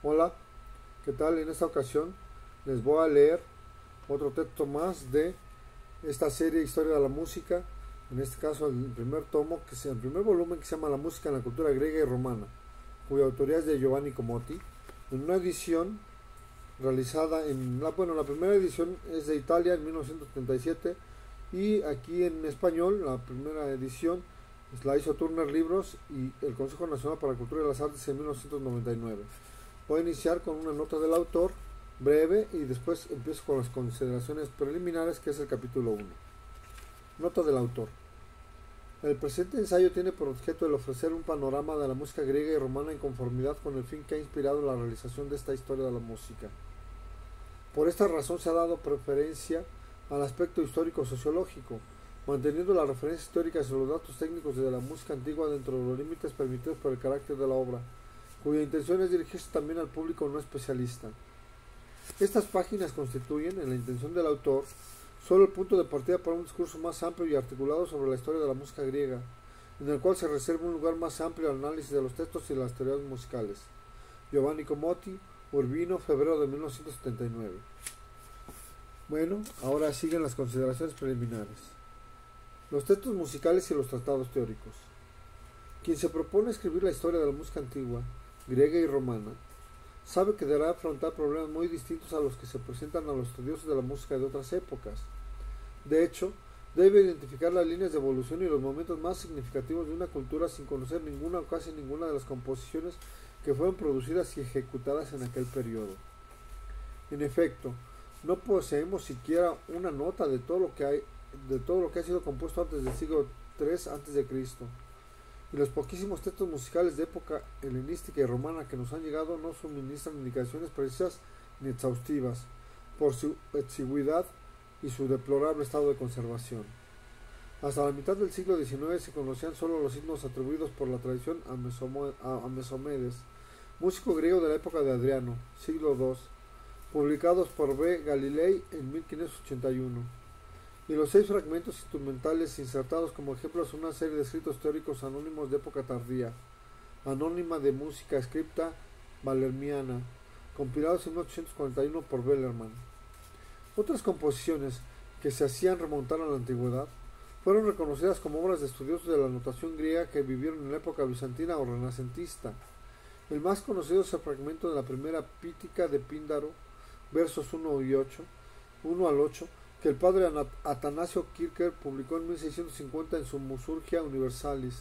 Hola, ¿qué tal? En esta ocasión les voy a leer otro texto más de esta serie Historia de la Música, en este caso el primer tomo, el primer volumen que se llama La música en la cultura griega y romana, cuya autoría es de Giovanni Comotti, en una edición realizada la primera edición es de Italia en 1937 y aquí en español la primera edición la hizo Turner Libros y el Consejo Nacional para la Cultura y las Artes en 1999. Voy a iniciar con una nota del autor breve y después empiezo con las consideraciones preliminares, que es el capítulo 1. Nota del autor. El presente ensayo tiene por objeto el ofrecer un panorama de la música griega y romana en conformidad con el fin que ha inspirado la realización de esta historia de la música. Por esta razón se ha dado preferencia al aspecto histórico-sociológico, manteniendo las referencias históricas y los datos técnicos de la música antigua dentro de los límites permitidos por el carácter de la obra, cuya intención es dirigirse también al público no especialista. Estas páginas constituyen, en la intención del autor, solo el punto de partida para un discurso más amplio y articulado sobre la historia de la música griega, en el cual se reserva un lugar más amplio al análisis de los textos y las teorías musicales. Giovanni Comotti, Urbino, febrero de 1979. Bueno, ahora siguen las consideraciones preliminares. Los textos musicales y los tratados teóricos. Quien se propone escribir la historia de la música antigua, griega y romana, sabe que deberá afrontar problemas muy distintos a los que se presentan a los estudiosos de la música de otras épocas. De hecho, debe identificar las líneas de evolución y los momentos más significativos de una cultura sin conocer ninguna o casi ninguna de las composiciones que fueron producidas y ejecutadas en aquel periodo. En efecto, no poseemos siquiera una nota de todo lo que ha sido compuesto antes del siglo III a.C., y los poquísimos textos musicales de época helenística y romana que nos han llegado no suministran indicaciones precisas ni exhaustivas, por su exigüidad y su deplorable estado de conservación. Hasta la mitad del siglo XIX se conocían solo los himnos atribuidos por la tradición a Mesomedes, músico griego de la época de Adriano, siglo II, publicados por B. Galilei en 1581. Y los 6 fragmentos instrumentales insertados como ejemplos en una serie de escritos teóricos anónimos de época tardía, Anónima de Música Escripta Valermiana, compilados en 1841 por Bellerman. Otras composiciones que se hacían remontar a la antigüedad fueron reconocidas como obras de estudiosos de la notación griega que vivieron en la época bizantina o renacentista. El más conocido es el fragmento de la primera Pítica de Píndaro, versos 1 al 8, que el padre Atanasio Kircher publicó en 1650 en su Musurgia Universalis,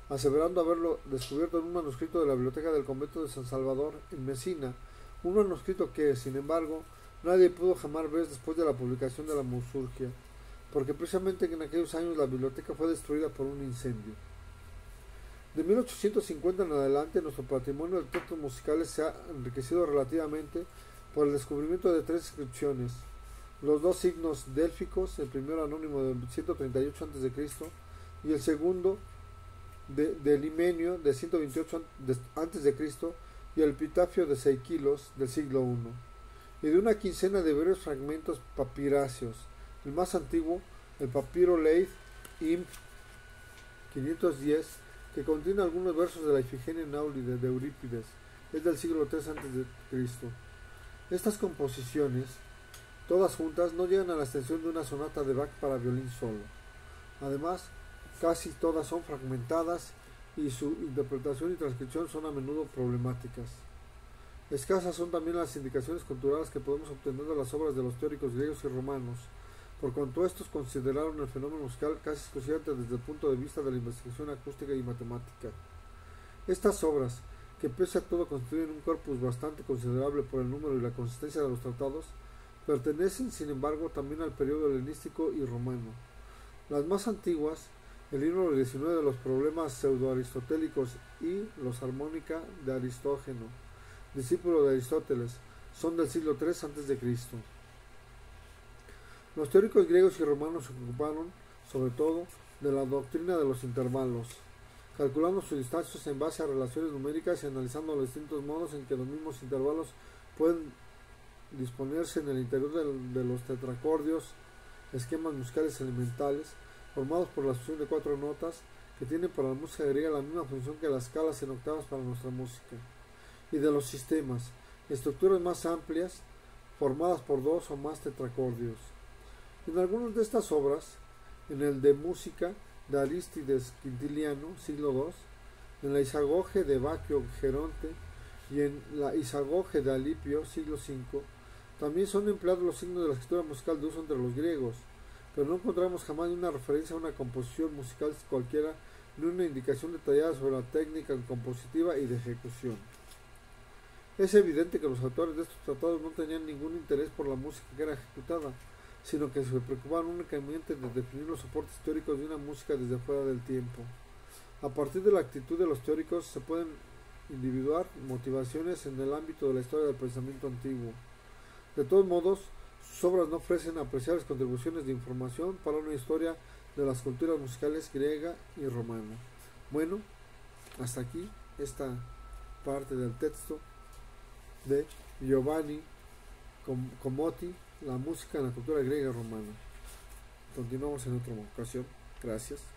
aseverando haberlo descubierto en un manuscrito de la biblioteca del convento de San Salvador en Mesina, un manuscrito que, sin embargo, nadie pudo jamás ver después de la publicación de la Musurgia, porque precisamente en aquellos años la biblioteca fue destruida por un incendio. De 1850 en adelante, nuestro patrimonio de textos musicales se ha enriquecido relativamente por el descubrimiento de 3 inscripciones: los 2 signos délficos, el primero anónimo de 138 a.C. y el segundo de Limenio de 128 a.C. y el epitafio de Seikilos del siglo I, y de una quincena de varios fragmentos papiráceos. El más antiguo, el papiro Leith Imp 510, que contiene algunos versos de la Ifigenia en Áulide de Eurípides, es del siglo III a.C. Estas composiciones, todas juntas, no llegan a la extensión de una sonata de Bach para violín solo. Además, casi todas son fragmentadas y su interpretación y transcripción son a menudo problemáticas. Escasas son también las indicaciones culturales que podemos obtener de las obras de los teóricos griegos y romanos, por cuanto estos consideraron el fenómeno musical casi exclusivamente desde el punto de vista de la investigación acústica y matemática. Estas obras, que pese a todo constituyen un corpus bastante considerable por el número y la consistencia de los tratados, pertenecen, sin embargo, también al periodo helenístico y romano. Las más antiguas, el himno 19 de los problemas pseudo-aristotélicos y los armónica de Aristógeno, discípulo de Aristóteles, son del siglo III a.C. Los teóricos griegos y romanos se ocuparon, sobre todo, de la doctrina de los intervalos, calculando sus distancias en base a relaciones numéricas y analizando los distintos modos en que los mismos intervalos pueden disponerse en el interior de los tetracordios, esquemas musicales elementales, formados por la sucesión de 4 notas, que tienen para la música griega la misma función que las escalas en octavas para nuestra música, y de los sistemas, estructuras más amplias formadas por dos o más tetracordios. En algunas de estas obras, en el de música de Arístides Quintiliano, siglo II, en la Isagoge de Baquio Geronte y en la Isagoge de Alipio, siglo V, también son empleados los signos de la escritura musical de uso entre los griegos, pero no encontramos jamás ni una referencia a una composición musical cualquiera, ni una indicación detallada sobre la técnica compositiva y de ejecución. Es evidente que los autores de estos tratados no tenían ningún interés por la música que era ejecutada, sino que se preocupaban únicamente de definir los soportes teóricos de una música desde fuera del tiempo. A partir de la actitud de los teóricos se pueden individuar motivaciones en el ámbito de la historia del pensamiento antiguo. De todos modos, sus obras no ofrecen apreciables contribuciones de información para una historia de las culturas musicales griega y romana. Bueno, hasta aquí esta parte del texto de Giovanni Comotti, la música en la cultura griega y romana. Continuamos en otra ocasión. Gracias.